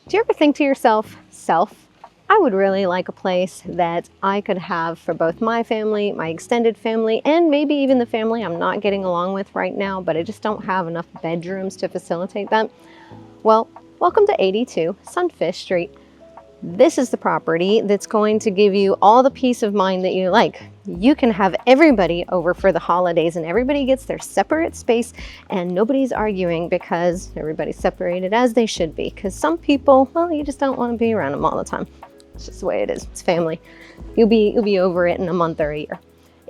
Do you ever think to yourself, I would really like a place that I could have for both my family, my extended family, and maybe even the family I'm not getting along with right now, but I just don't have enough bedrooms to facilitate that? Well, welcome to 82 Sunfish Street. This is the property that's going to give you all the peace of mind that you like. You can have everybody over for the holidays and everybody gets their separate space and nobody's arguing because everybody's separated as they should be. Because some people, well, you just don't want to be around them all the time. It's just the way it is. It's family. You'll be over it in a month or a year.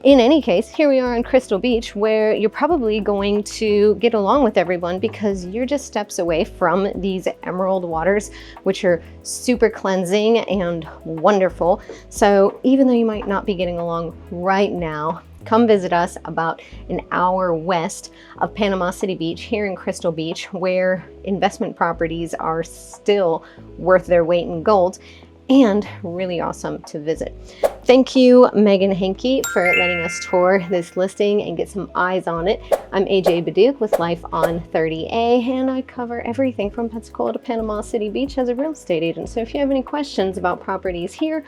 In any case, here we are in Crystal Beach, where you're probably going to get along with everyone because you're just steps away from these emerald waters, which are super cleansing and wonderful. So even though you might not be getting along right now, come visit us about an hour west of Panama City Beach here in Crystal Beach, where investment properties are still worth their weight in gold and really awesome to visit. Thank you, Megan Henke, for letting us tour this listing and get some eyes on it. I'm AJ Baduke with Life on 30A, and I cover everything from Pensacola to Panama City Beach as a real estate agent. So if you have any questions about properties here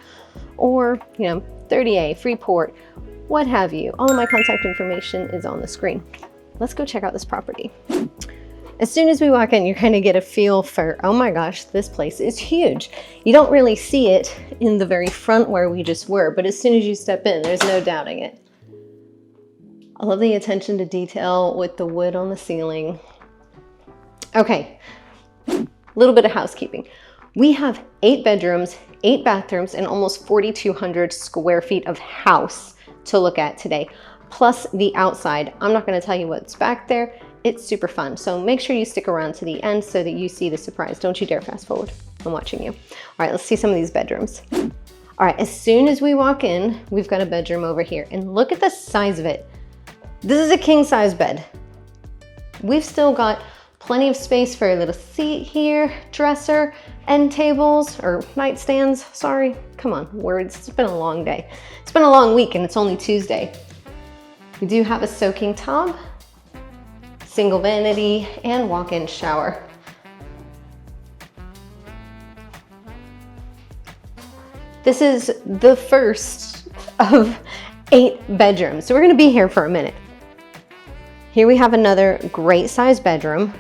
or, 30A, Freeport, what have you, all of my contact information is on the screen. Let's go check out this property. As soon as we walk in, you're going to get a feel for, oh my gosh, this place is huge. You don't really see it in the very front where we just were, but as soon as you step in, there's no doubting it. I love the attention to detail with the wood on the ceiling. Okay, a little bit of housekeeping. We have 8 bedrooms, 8 bathrooms, and almost 4,200 square feet of house to look at today, plus the outside. I'm not going to tell you what's back there. It's super fun. So make sure you stick around to the end so that you see the surprise. Don't you dare fast forward. I'm watching you. All right, let's see some of these bedrooms. All right, as soon as we walk in, we've got a bedroom over here, and look at the size of it. This is a king size bed. We've still got plenty of space for a little seat here, dresser, end tables, or nightstands. Sorry, come on, words. It's been a long day. It's been a long week and it's only Tuesday. We do have a soaking tub, single vanity, and walk-in shower. This is the first of 8 bedrooms, so we're gonna be here for a minute. Here we have another great size bedroom,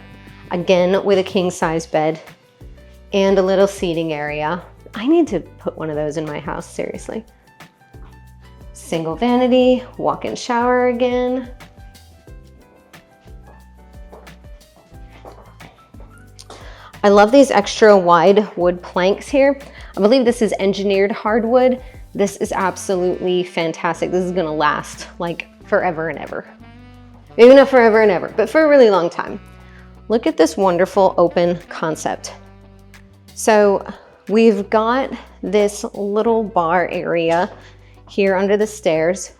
again with a king size bed and a little seating area. I need to put one of those in my house, seriously. Single vanity, walk-in shower again. I love these extra wide wood planks here. I believe this is engineered hardwood. This is absolutely fantastic. This is gonna last like forever and ever. Maybe not forever and ever, but for a really long time. Look at this wonderful open concept. So we've got this little bar area here under the stairs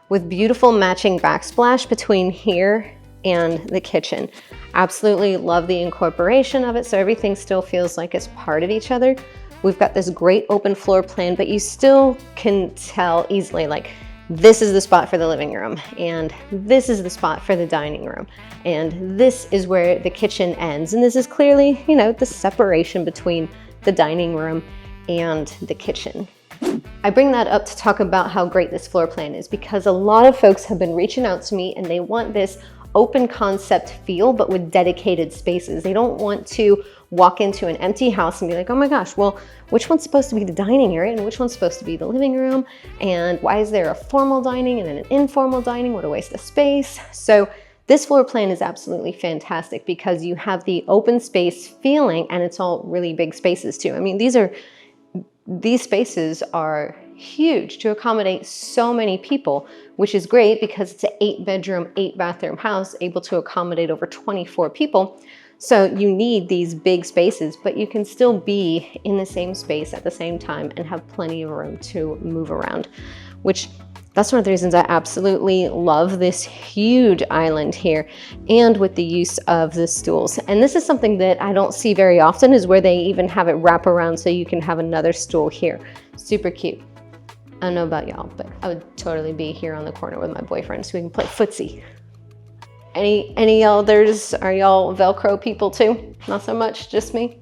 with beautiful matching backsplash between here and the kitchen. Absolutely love the incorporation of it, so everything still feels like it's part of each other. We've got this great open floor plan, but you still can tell easily, like, this is the spot for the living room, and this is the spot for the dining room, and this is where the kitchen ends. And this is clearly, the separation between the dining room and the kitchen. I bring that up to talk about how great this floor plan is because a lot of folks have been reaching out to me and they want this open concept feel, but with dedicated spaces. They don't want to walk into an empty house and be like, oh my gosh, well, which one's supposed to be the dining area and which one's supposed to be the living room? And why is there a formal dining and then an informal dining? What a waste of space. So this floor plan is absolutely fantastic because you have the open space feeling, and it's all really big spaces too. I mean, these spaces are huge to accommodate so many people, which is great because it's an 8-bedroom, 8-bathroom house able to accommodate over 24 people. So you need these big spaces, but you can still be in the same space at the same time and have plenty of room to move around, which that's one of the reasons I absolutely love this huge island here, and with the use of the stools. And this is something that I don't see very often, is where they even have it wrap around so you can have another stool here. Super cute. I don't know about y'all, but I would totally be here on the corner with my boyfriend so we can play footsie. Any others? Are y'all Velcro people too? Not so much, just me?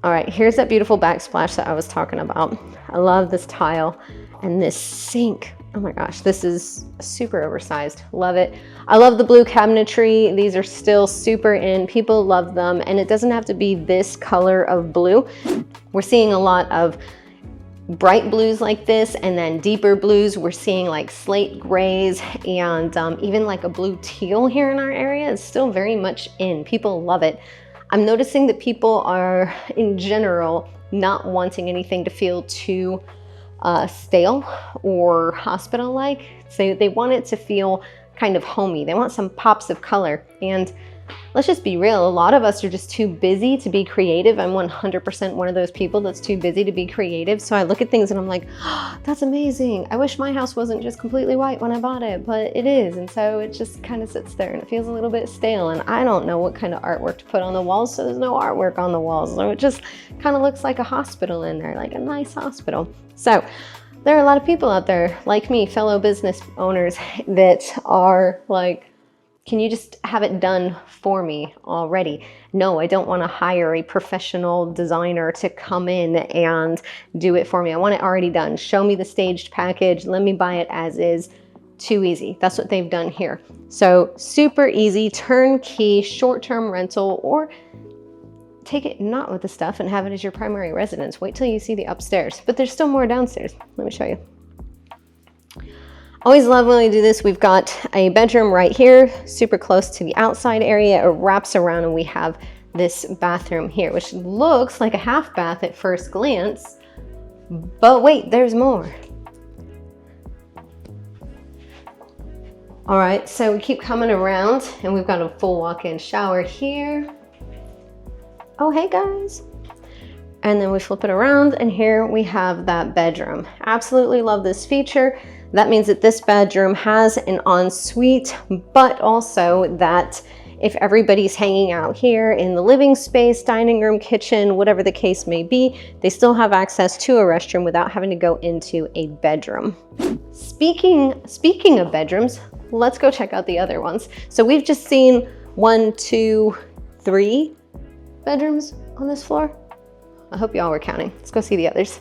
All right, here's that beautiful backsplash that I was talking about. I love this tile and this sink. Oh my gosh, this is super oversized. Love it. I love the blue cabinetry. These are still super in. People love them, and it doesn't have to be this color of blue. We're seeing a lot of bright blues like this, and then deeper blues. We're seeing like slate grays and even like a blue teal here in our area. It's still very much in. People love it. I'm noticing that people are, in general, not wanting anything to feel too stale or hospital-like. So they want it to feel kind of homey. They want some pops of color. And let's just be real, a lot of us are just too busy to be creative. I'm 100% one of those people that's too busy to be creative. So I look at things and I'm like, oh, that's amazing. I wish my house wasn't just completely white when I bought it, but it is. And so it just kind of sits there and it feels a little bit stale. And I don't know what kind of artwork to put on the walls, so there's no artwork on the walls. So it just kind of looks like a hospital in there, like a nice hospital. So there are a lot of people out there like me, fellow business owners, that are like, can you just have it done for me already? No, I don't want to hire a professional designer to come in and do it for me. I want it already done. Show me the staged package. Let me buy it as is. Too easy. That's what they've done here. So super easy, turnkey, short-term rental, or take it not with the stuff and have it as your primary residence. Wait till you see the upstairs, but there's still more downstairs. Let me show you. Always love when we do this. We've got a bedroom right here, super close to the outside area. It wraps around and we have this bathroom here, which looks like a half bath at first glance, but wait, there's more. All right, so we keep coming around and we've got a full walk-in shower here. Oh, hey guys. And then we flip it around and here we have that bedroom. Absolutely love this feature. That means that this bedroom has an ensuite, but also that if everybody's hanging out here in the living space, dining room, kitchen, whatever the case may be, they still have access to a restroom without having to go into a bedroom. Speaking of bedrooms, let's go check out the other ones. So we've just seen 1, 2, 3 bedrooms on this floor. I hope y'all were counting. Let's go see the others.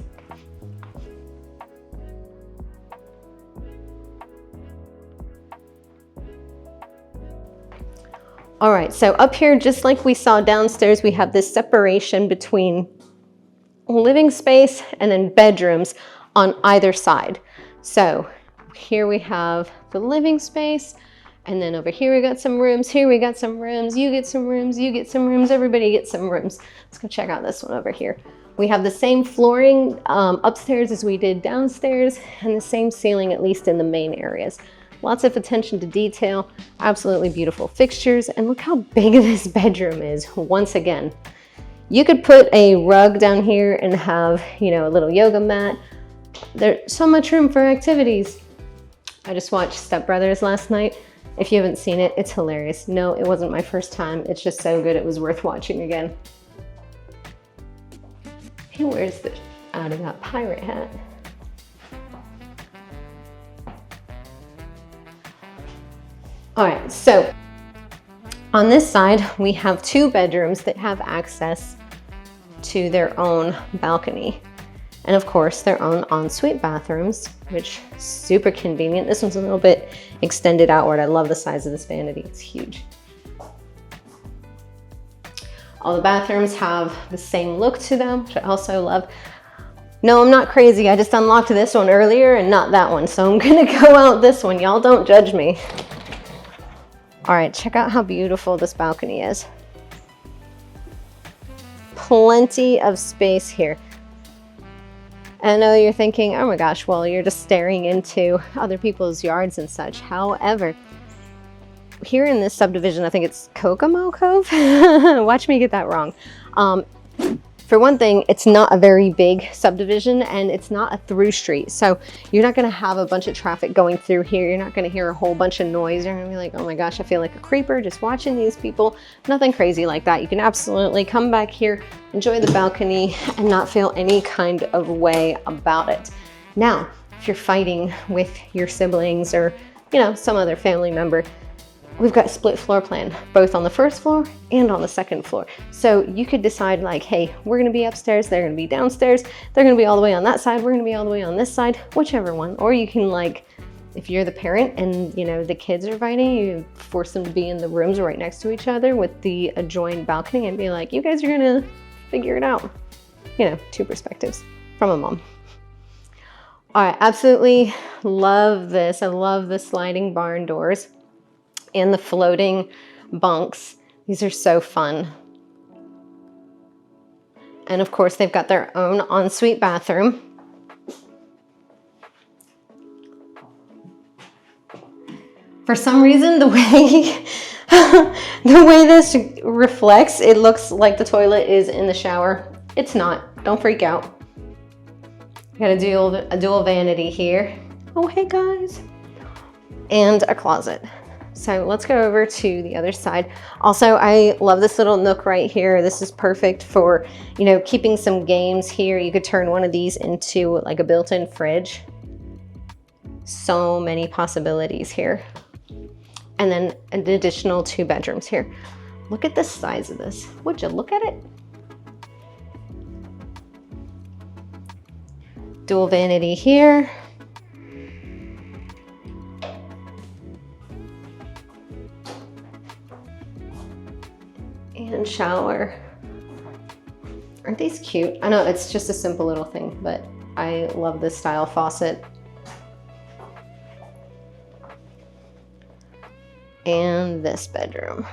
All right, so up here, just like we saw downstairs, we have this separation between living space and then bedrooms on either side. So here we have the living space, and then over here we got some rooms, here we got some rooms, you get some rooms, you get some rooms, everybody gets some rooms. Let's go check out this one over here. We have the same flooring upstairs as we did downstairs, and the same ceiling, at least in the main areas. Lots of attention to detail, absolutely beautiful fixtures, and look how big this bedroom is. Once again, you could put a rug down here and have, you know, a little yoga mat. There's so much room for activities. I just watched Step Brothers last night. If you haven't seen it, it's hilarious. No, it wasn't my first time. It's just so good, it was worth watching again. He wears the out of that pirate hat. All right, so on this side, we have 2 bedrooms that have access to their own balcony. And of course, their own ensuite bathrooms, which is super convenient. This one's a little bit extended outward. I love the size of this vanity, it's huge. All the bathrooms have the same look to them, which I also love. No, I'm not crazy. I just unlocked this one earlier and not that one. So I'm gonna go out this one. Y'all don't judge me. All right, check out how beautiful this balcony is. Plenty of space here. I know you're thinking, oh my gosh, well, you're just staring into other people's yards and such. However, here in this subdivision, I think it's Kokomo Cove. Watch me get that wrong. For one thing, it's not a very big subdivision and it's not a through street. So you're not gonna have a bunch of traffic going through here. You're not gonna hear a whole bunch of noise. You're gonna be like, oh my gosh, I feel like a creeper just watching these people. Nothing crazy like that. You can absolutely come back here, enjoy the balcony and not feel any kind of way about it. Now, if you're fighting with your siblings or, you know, some other family member, we've got split floor plan, both on the first floor and on the second floor. So you could decide like, hey, we're gonna be upstairs, they're gonna be downstairs, they're gonna be all the way on that side, we're gonna be all the way on this side, whichever one. Or you can, like, if you're the parent and you know the kids are fighting, you force them to be in the rooms right next to each other with the adjoined balcony and be like, you guys are gonna figure it out. You know, two perspectives from a mom. All right, absolutely love this. I love the sliding barn doors and the floating bunks. These are so fun. And of course, they've got their own ensuite bathroom. For some reason, the way this reflects, it looks like the toilet is in the shower. It's not. Don't freak out. Got a dual vanity here. Oh, hey guys. And a closet. So let's go over to the other side. Also, I love this little nook right here. This is perfect for, you know, keeping some games here. You could turn one of these into like a built-in fridge. So many possibilities here. And then an additional 2 bedrooms here. Look at the size of this. Would you look at it? Dual vanity here. And shower. Aren't these cute? I know it's just a simple little thing, but I love this style faucet. And this bedroom.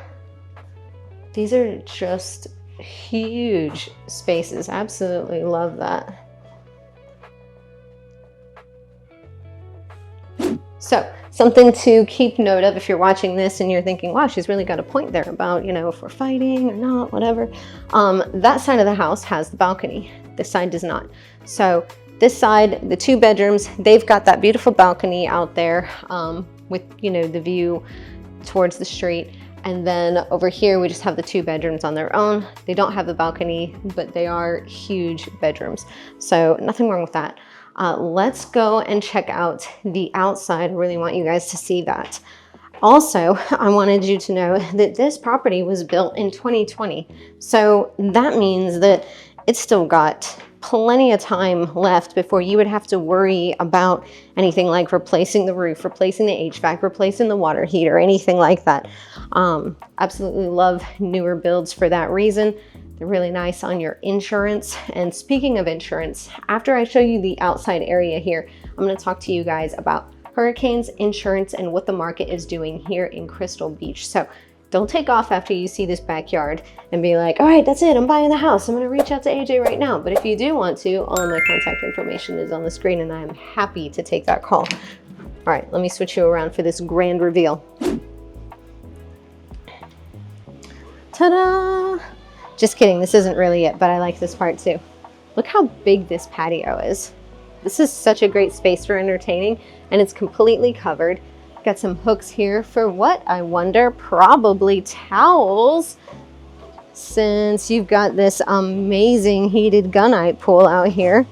These are just huge spaces. Absolutely love that. So something to keep note of if you're watching this and you're thinking, wow, she's really got a point there about, you know, if we're fighting or not, whatever. That side of the house has the balcony. This side does not. So this side, the 2 bedrooms, they've got that beautiful balcony out there with, you know, the view towards the street. And then over here, we just have the 2 bedrooms on their own. They don't have the balcony, but they are huge bedrooms. So nothing wrong with that. Let's go and check out the outside. I really want you guys to see that. Also, I wanted you to know that this property was built in 2020. So that means that it's still got plenty of time left before you would have to worry about anything like replacing the roof, replacing the HVAC, replacing the water heater, anything like that. Absolutely love newer builds for that reason. They're really nice on your insurance. And speaking of insurance, after I show you the outside area here, I'm going to talk to you guys about hurricanes, insurance, and what the market is doing here in Crystal Beach. So don't take off after you see this backyard and be like, all right, that's it, I'm buying the house. I'm going to reach out to AJ right now. But if you do want to, all of my contact information is on the screen and I am happy to take that call. All right, let me switch you around for this grand reveal. Ta-da! Just kidding, this isn't really it, but I like this part too. Look how big this patio is. This is such a great space for entertaining, and it's completely covered. Got some hooks here for what, I wonder? Probably towels, since you've got this amazing heated gunite pool out here.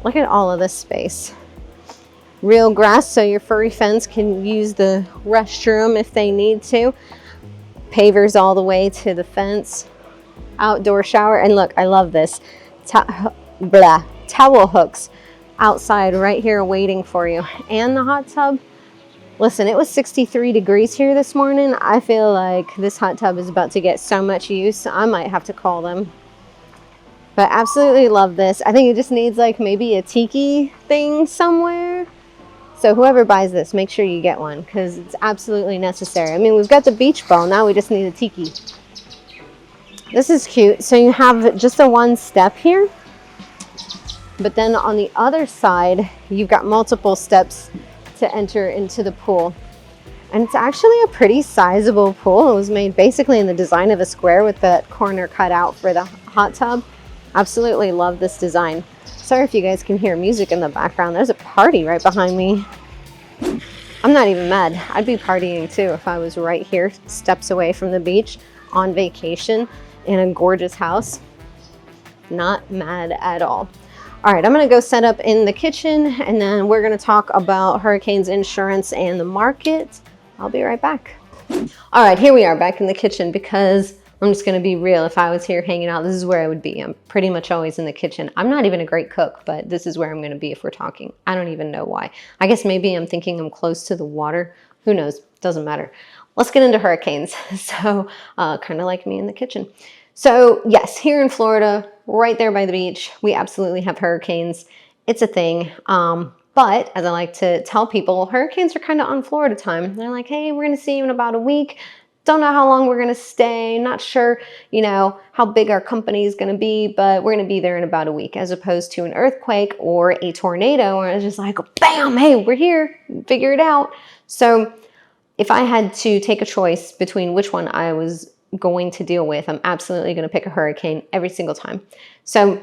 Look at all of this space. Real grass, so your furry friends can use the restroom if they need to. Pavers all the way to the fence. Outdoor shower, and look, I love this. Towel hooks outside right here waiting for you. And the hot tub. Listen, it was 63 degrees here this morning. I feel like this hot tub is about to get so much use, I might have to call them. But absolutely love this. I think it just needs like maybe a tiki thing somewhere. So whoever buys this, make sure you get one because it's absolutely necessary. I mean, we've got the beach ball. Now we just need a tiki. This is cute. So you have just a 1 step here. But then on the other side, you've got multiple steps to enter into the pool. And it's actually a pretty sizable pool. It was made basically in the design of a square with that corner cut out for the hot tub. Absolutely love this design. Sorry if you guys can hear music in the background. There's a party right behind me. I'm not even mad. I'd be partying too if I was right here, steps away from the beach, on vacation in a gorgeous house. Not mad at all. All right, I'm gonna go set up in the kitchen and then we're gonna talk about hurricanes insurance and the market. I'll be right back. All right, here we are back in the kitchen because I'm just gonna be real. If I was here hanging out, this is where I would be. I'm pretty much always in the kitchen. I'm not even a great cook, but this is where I'm gonna be if we're talking. I don't even know why. I guess maybe I'm thinking I'm close to the water. Who knows? Doesn't matter. Let's get into hurricanes. So kind of like me in the kitchen. So yes, here in Florida, right there by the beach, we absolutely have hurricanes. It's a thing. But as I like to tell people, hurricanes are kind of on Florida time. They're like, hey, we're going to see you in about a week. Don't know how long we're going to stay. Not sure, how big our company is going to be, but we're going to be there in about a week, as opposed to an earthquake or a tornado where it's just like, bam, hey, we're here, figure it out. So if I had to take a choice between which one I was going to deal with, I'm absolutely going to pick a hurricane every single time. So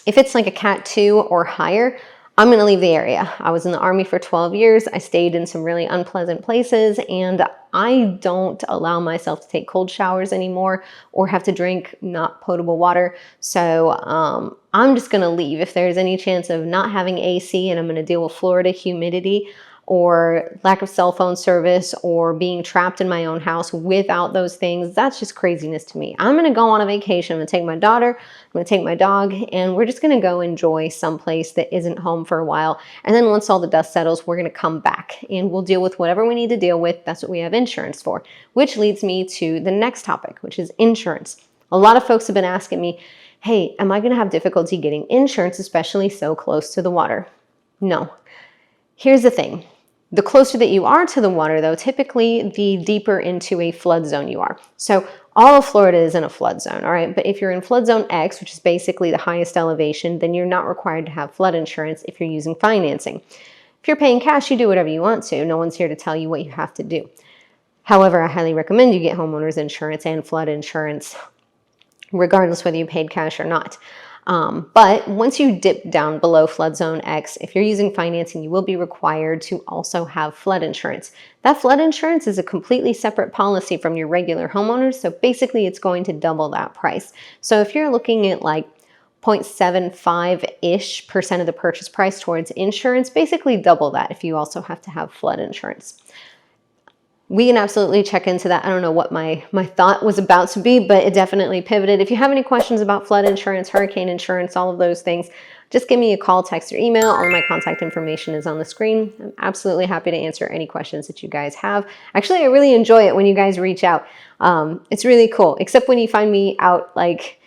if it's like a Cat 2 or higher, I'm going to leave the area. I was in the Army for 12 years. I stayed in some really unpleasant places, and I don't allow myself to take cold showers anymore or have to drink not potable water. So I'm just going to leave. If there's any chance of not having AC and I'm going to deal with Florida humidity or lack of cell phone service or being trapped in my own house without those things, that's just craziness to me. I'm gonna go on a vacation. I'm gonna take my daughter, I'm gonna take my dog, and we're just gonna go enjoy someplace that isn't home for a while. And then once all the dust settles, we're gonna come back and we'll deal with whatever we need to deal with. That's what we have insurance for, which leads me to the next topic, which is insurance. A lot of folks have been asking me, hey, am I gonna have difficulty getting insurance, especially so close to the water? No. Here's the thing. The closer that you are to the water, though, typically the deeper into a flood zone you are. So all of Florida is in a flood zone, all right? But if you're in flood zone X, which is basically the highest elevation, then you're not required to have flood insurance if you're using financing. If you're paying cash, you do whatever you want to. No one's here to tell you what you have to do. However, I highly recommend you get homeowners insurance and flood insurance, regardless whether you paid cash or not. But once you dip down below flood zone X, if you're using financing, you will be required to also have flood insurance. That flood insurance is a completely separate policy from your regular homeowners. So basically it's going to double that price. So if you're looking at like 0.75-ish% of the purchase price towards insurance, basically double that if you also have to have flood insurance. We can absolutely check into that. I don't know what my thought was about to be, but it definitely pivoted. If you have any questions about flood insurance, hurricane insurance, all of those things, just give me a call, text, or email. All my contact information is on the screen. I'm absolutely happy to answer any questions that you guys have. Actually, I really enjoy it when you guys reach out. It's really cool, except when you find me out like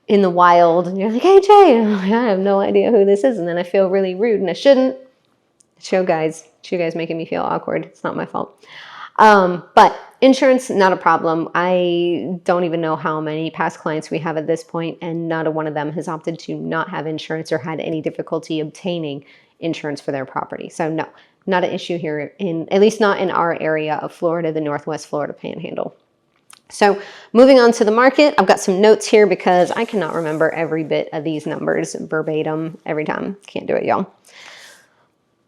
in the wild and you're like, hey, Jay, I have no idea who this is. And then I feel really rude and I shouldn't. It's you guys making me feel awkward. It's not my fault. But insurance, not a problem. I don't even know how many past clients we have at this point, and not a one of them has opted to not have insurance or had any difficulty obtaining insurance for their property. So no, not an issue here, at least not in our area of Florida, the Northwest Florida Panhandle. So moving on to the market, I've got some notes here because I cannot remember every bit of these numbers verbatim every time. Can't do it, y'all.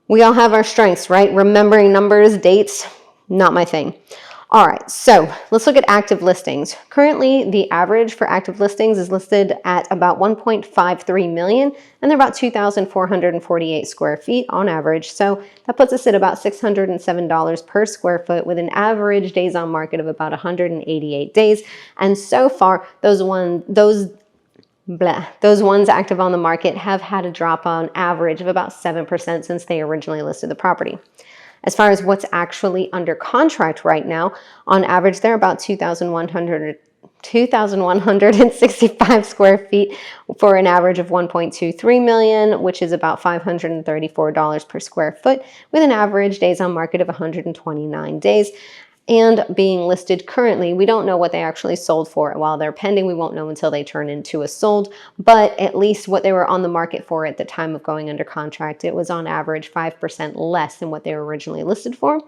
We all have our strengths, right? Remembering numbers, dates, not my thing. All right, so let's look at active listings. Currently, the average for active listings is listed at about 1.53 million, and they're about 2,448 square feet on average. So that puts us at about $607 per square foot with an average days on market of about 188 days. And so far, those ones active on the market have had a drop on average of about 7% since they originally listed the property. As far as what's actually under contract right now, on average, they're about 2,165 square feet for an average of 1.23 million, which is about $534 per square foot, with an average days on market of 129 days. And being listed currently, we don't know what they actually sold for. While they're pending, we won't know until they turn into a sold, but at least what they were on the market for at the time of going under contract, it was on average 5% less than what they were originally listed for.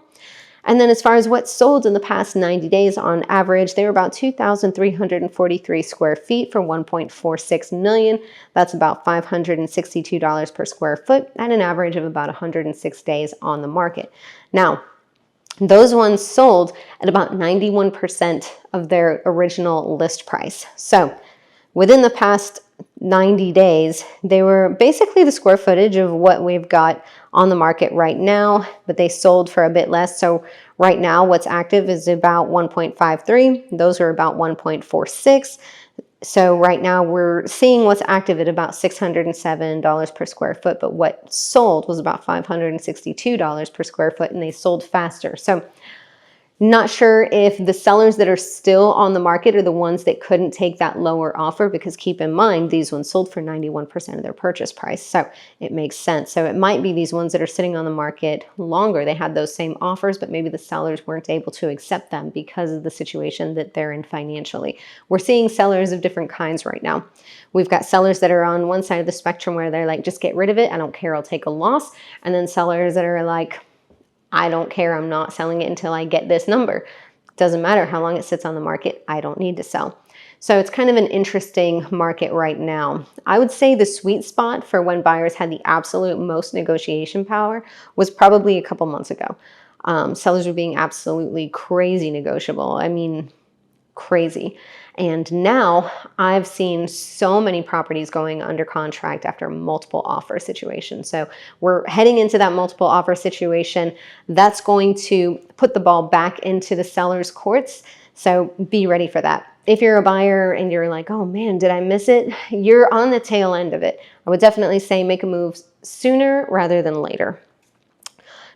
And then as far as what's sold in the past 90 days, on average, they were about 2,343 square feet for 1.46 million. That's about $562 per square foot at an average of about 106 days on the market. Now, those ones sold at about 91% of their original list price. So within the past 90 days, they were basically the square footage of what we've got on the market right now, but they sold for a bit less. So right now what's active is about 1.53. Those are about 1.46. So right now we're seeing what's active at about $607 per square foot, but what sold was about $562 per square foot, and they sold faster. So not sure if the sellers that are still on the market are the ones that couldn't take that lower offer, because keep in mind, these ones sold for 91% of their purchase price. So it makes sense. So it might be these ones that are sitting on the market longer. They had those same offers, but maybe the sellers weren't able to accept them because of the situation that they're in financially. We're seeing sellers of different kinds right now. We've got sellers that are on one side of the spectrum where they're like, just get rid of it. I don't care. I'll take a loss. And then sellers that are like, I don't care, I'm not selling it until I get this number. Doesn't matter how long it sits on the market, I don't need to sell. So it's kind of an interesting market right now. I would say the sweet spot for when buyers had the absolute most negotiation power was probably a couple months ago. Sellers were being absolutely crazy negotiable. I mean, crazy. And now I've seen so many properties going under contract after multiple offer situations. So we're heading into that multiple offer situation. That's going to put the ball back into the seller's courts. So be ready for that. If you're a buyer and you're like, oh man, did I miss it? You're on the tail end of it. I would definitely say make a move sooner rather than later.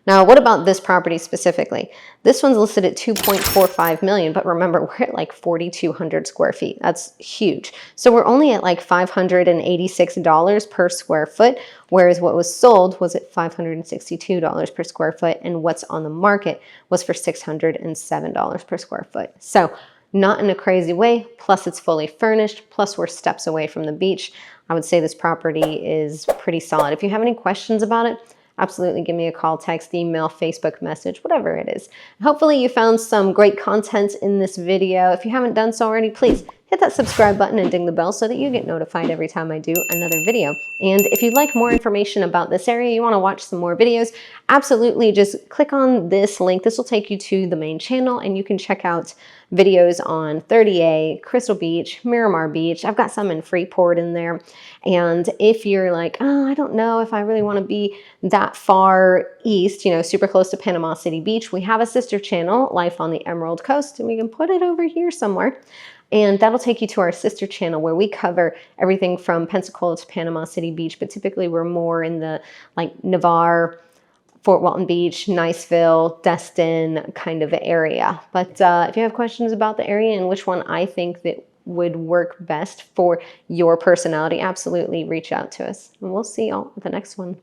Now, what about this property specifically? This one's listed at 2.45 million, but remember, we're at like 4,200 square feet. That's huge. So we're only at like $586 per square foot, whereas what was sold was at $562 per square foot, and what's on the market was for $607 per square foot. So not in a crazy way, plus it's fully furnished, plus we're steps away from the beach. I would say this property is pretty solid. If you have any questions about it, absolutely give me a call, text, email, Facebook message, whatever it is. Hopefully you found some great content in this video. If you haven't done so already, please hit that subscribe button and ding the bell so that you get notified every time I do another video. And if you'd like more information about this area, you want to watch some more videos, absolutely just click on this link. This will take you to the main channel and you can check out videos on 30A, Crystal Beach, Miramar Beach. I've got some in Freeport in there. And if you're like, oh, I don't know if I really want to be that far east, you know, super close to Panama City Beach, we have a sister channel, Life on the Emerald Coast, and we can put it over here somewhere. And that'll take you to our sister channel where we cover everything from Pensacola to Panama City Beach, but typically we're more in the like Navarre, Fort Walton Beach, Niceville, Destin kind of area. But if you have questions about the area and which one I think that would work best for your personality, absolutely reach out to us. And we'll see y'all at the next one.